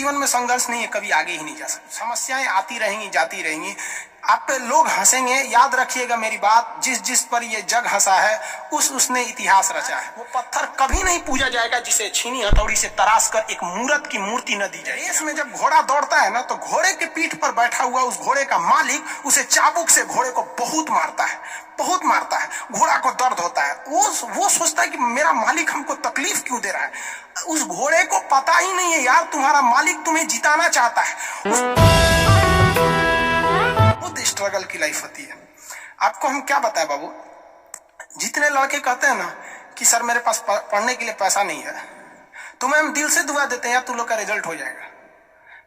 जीवन में संघर्ष नहीं है कभी आगे ही नहीं जा सकते। समस्याएं आती रहेंगी जाती रहेंगी, आप पे लोग हंसेंगे। याद रखिएगा मेरी बात, जिस जिस पर ये जग हंसा है उसने इतिहास रचा है। वो पत्थर कभी नहीं पूजा जाएगा जिसे छीनी हथौड़ी से तराश कर एक मूर्त की मूर्ति न दी जाए। रेस में जब घोड़ा दौड़ता है ना, तो घोड़े के पीठ पर बैठा हुआ उस घोड़े का मालिक उसे चाबुक से घोड़े को बहुत मारता है, बहुत मारता है। घोड़ा को दर्द होता है, वो सोचता है कि मेरा मालिक हमको तकलीफ क्यों दे रहा है। उस घोड़े को पता ही नहीं है यार तुम्हारा मालिक तुम्हें जिताना चाहता है। स्ट्रगल की लाइफ होती है। आपको हम क्या बताएं बाबू, जितने लड़के कहते हैं ना कि सर मेरे पास पढ़ने के लिए पैसा नहीं है, तुम्हें हम दिल से दुआ देते हैं यार तुम लोग का रिजल्ट हो जाएगा।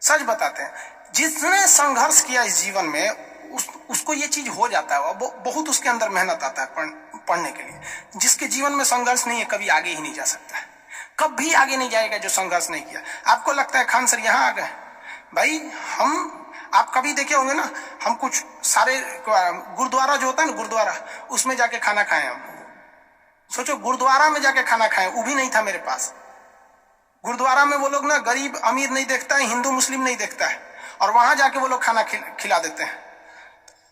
सच बताते हैं, जिसने संघर्ष किया इस जीवन में उसको ये चीज हो जाता है। बहुत उसके अंदर मेहनत आता है पढ़ने के लिए। जिसके जीवन में संघर्ष नहीं है कभी आगे ही नहीं जा सकता है, कभी आगे नहीं जाएगा जो संघर्ष नहीं किया। आपको लगता है खान सर यहाँ आ गए, भाई आप कभी देखे होंगे ना, हम कुछ सारे गुरुद्वारा जो होता है ना, गुरुद्वारा उसमें जाके खाना खाए। हम सोचो गुरुद्वारा में जाके खाना खाए, वो भी नहीं था मेरे पास। गुरुद्वारा में वो लोग ना गरीब अमीर नहीं देखता है, हिंदू मुस्लिम नहीं देखता है, और वहां जाके वो लोग खाना खिला देते हैं।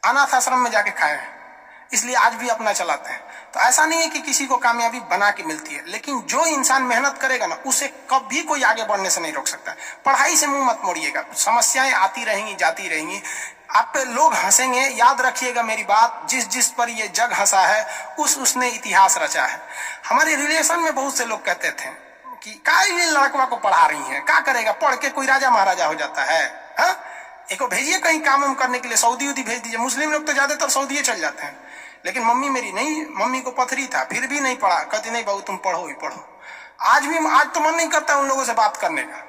अनाथ आश्रम में जाके खाए, इसलिए आज भी अपना चलाते हैं। तो ऐसा नहीं है कि किसी को कामयाबी बना के मिलती है, लेकिन जो इंसान मेहनत करेगा ना उसे कभी कोई आगे बढ़ने से नहीं रोक सकता। पढ़ाई से मुंह मत मोड़िएगा, समस्याएं आती रहेंगी जाती रहेंगी, आप पे लोग हंसेंगे। याद रखिएगा मेरी बात, जिस जिस पर ये जग हंसा है उसने इतिहास रचा है। हमारे रिलेशन में बहुत से लोग कहते थे कि का ये लड़कवा को पढ़ा रही है, क्या करेगा, पढ़ के कोई राजा महाराजा हो जाता है। एको भेजिए कहीं काम करने के लिए, सऊदी उदी भेज दीजिए। मुस्लिम लोग तो ज्यादातर सऊदी चल जाते हैं, लेकिन मम्मी मेरी नहीं, मम्मी को पथरी था फिर भी नहीं पढ़ा। कहती नहीं बाबू तुम पढ़ो ही पढ़ो। आज तो मन नहीं करता उन लोगों से बात करने का,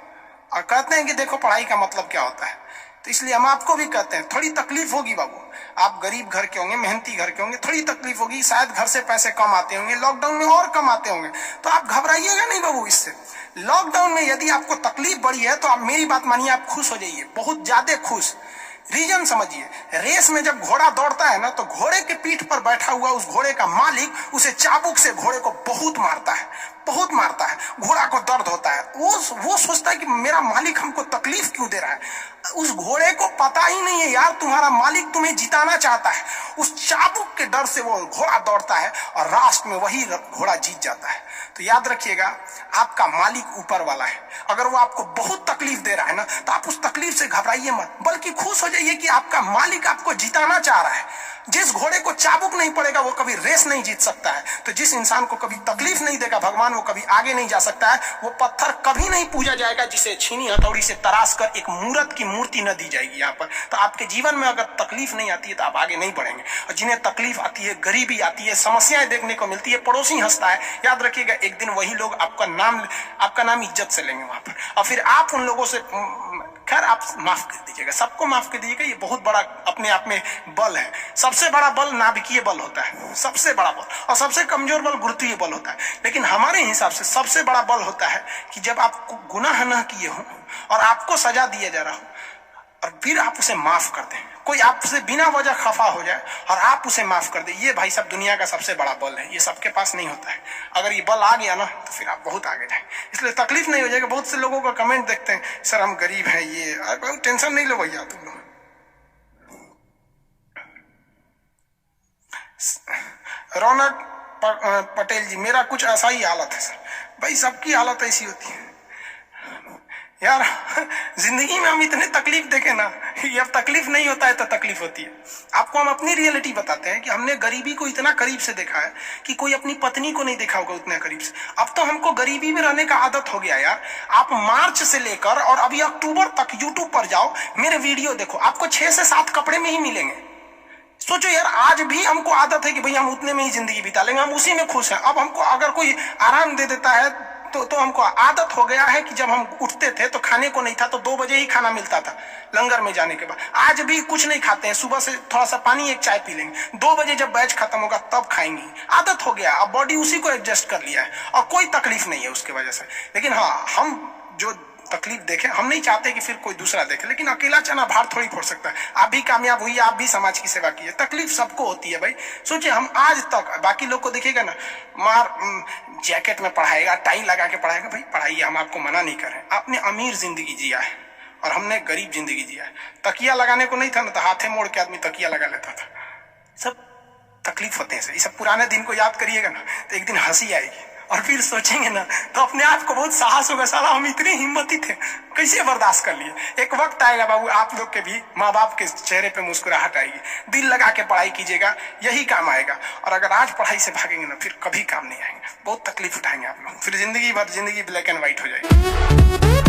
और कहते हैं कि देखो पढ़ाई का मतलब क्या होता है। तो इसलिए हम आपको भी कहते हैं थोड़ी तकलीफ होगी बाबू, आप गरीब घर के होंगे, मेहनती घर के होंगे, थोड़ी तकलीफ होगी, शायद घर से पैसे कम आते होंगे, लॉकडाउन में और कम आते होंगे, तो आप घबराइएगा नहीं बाबू इससे। लॉकडाउन में यदि आपको तकलीफ बढ़ी है तो आप मेरी बात मानिए, आप खुश हो जाइए, बहुत ज्यादा खुश। रीजन समझिए, रेस में जब घोड़ा दौड़ता है ना, तो घोड़े के पीठ पर बैठा हुआ उस घोड़े का मालिक उसे चाबुक से घोड़े को बहुत मारता है, बहुत मारता है। घोड़ा को दर्द होता है, वो सोचता है कि मेरा मालिक हमको तकलीफ क्यों दे रहा है। उस घोड़े को पता ही नहीं है यार तुम्हारा मालिक तुम्हें जिताना चाहता है। उस चाबुक के डर से वो घोड़ा दौड़ता है और लास्ट में वही घोड़ा जीत जाता है। तो याद रखिएगा, आपका मालिक ऊपर वाला है। अगर वो आपको बहुत तकलीफ दे रहा है ना, तो आप उस तकलीफ से घबराइए मत, बल्कि खुश हो जाइए कि आपका मालिक आपको जिताना चाह रहा है। जिस घोड़े को चाबुक नहीं पड़ेगा वो कभी रेस नहीं जीत सकता है। तो जिस इंसान को कभी तकलीफ नहीं देगा भगवान, वो कभी आगे नहीं जा सकता है। वो पत्थर कभी नहीं पूजा जाएगा जिसे छीनी हथौड़ी से तराश कर एक मूर्त की मूर्ति न दी जाएगी यहाँ पर। तो आपके जीवन में अगर तकलीफ नहीं आती है तो आप आगे नहीं बढ़ेंगे। और जिन्हें तकलीफ आती है, गरीबी आती है, समस्याएं देखने को मिलती है, पड़ोसी हंसता है, याद रखिएगा एक दिन वही लोग आपका नाम इज्जत से लेंगे वहां पर। और फिर आप उन लोगों से, खैर आप माफ कर दीजिएगा, सबको माफ कर दीजिएगा, ये बहुत बड़ा अपने आप में बल है। सबसे बड़ा बल नाभिकीय बल होता है, सबसे बड़ा बल, और सबसे कमजोर बल गुरुत्वीय बल होता है। लेकिन हमारे हिसाब से सबसे बड़ा बल होता है कि जब आप गुनाह न किए हो और आपको सजा दिया जा रहा हो, और फिर आप उसे माफ कर दें। कोई आपसे बिना वजह खफा हो जाए और आप उसे माफ कर दे, ये भाई सब दुनिया का सबसे बड़ा बल है। ये सबके पास नहीं होता है। अगर ये बल आ गया ना तो फिर आप बहुत आगे जाए। इसलिए तकलीफ नहीं हो जाएगा। बहुत से लोगों का कमेंट देखते हैं, सर हम गरीब हैं, ये बहुत टेंशन नहीं लो भैया तुम लोग। रौनक पटेल जी, मेरा कुछ ऐसा ही हालत है सर। भाई सबकी हालत ऐसी होती है यार। जिंदगी में हम इतने तकलीफ देखे ना, ये अब तकलीफ नहीं होता है तो तकलीफ होती है। आपको हम अपनी रियलिटी बताते हैं कि हमने गरीबी को इतना करीब से देखा है कि कोई अपनी पत्नी को नहीं देखा होगा उतना करीब से। अब तो हमको गरीबी में रहने का आदत हो गया यार। आप मार्च से लेकर और अभी अक्टूबर तक यूट्यूब पर जाओ, मेरे वीडियो देखो, आपको 6 से 7 कपड़े में ही मिलेंगे। सोचो यार, आज भी हमको आदत है कि भाई हम उतने में ही जिंदगी बिता लेंगे, हम उसी में खुश हैं। अब हमको अगर कोई आराम दे देता है तो हमको आदत हो गया है कि जब हम उठते थे तो खाने को नहीं था, तो 2 बजे ही खाना मिलता था लंगर में जाने के बाद। आज भी कुछ नहीं खाते हैं, सुबह से थोड़ा सा पानी एक चाय पी लेंगे, 2 बजे जब बैच खत्म होगा तब खाएंगे। आदत हो गया, अब बॉडी उसी को एडजस्ट कर लिया है और कोई तकलीफ नहीं है उसके वजह से। लेकिन हाँ, हम जो तकलीफ देखे, हम नहीं चाहते कि फिर कोई दूसरा देखे, लेकिन अकेला चना भार थोड़ी फोड़ सकता है। आप भी कामयाब हुई, आप भी समाज की सेवा की है। तकलीफ सबको होती है भाई। सोचिए, हम आज तक बाकी लोग को देखिएगा ना, जैकेट में पढ़ाएगा, टाई लगा के पढ़ाएगा, भाई पढ़ाइए, हम आपको मना नहीं कर रहे हैं। आपने अमीर जिंदगी जिया है, और हमने गरीब जिंदगी जिया है। तकिया लगाने को नहीं था ना, तो हाथे मोड़ के आदमी तकिया लगा लेता था। सब तकलीफ होते हैं। ये सब पुराने दिन को याद करिएगा ना तो एक दिन हंसी आएगी, और फिर सोचेंगे ना तो अपने आप को बहुत साहस होगा, साला हम इतने हिम्मती थे, कैसे बर्दाश्त कर लिए। एक वक्त आएगा बाबू, आप लोग के भी माँ बाप के चेहरे पे मुस्कुराहट आएगी। दिल लगा के पढ़ाई कीजिएगा, यही काम आएगा। और अगर आज पढ़ाई से भागेंगे ना, फिर कभी काम नहीं आएंगे, बहुत तकलीफ उठाएंगे आप लोग, फिर जिंदगी भर जिंदगी ब्लैक एंड व्हाइट हो जाएगी।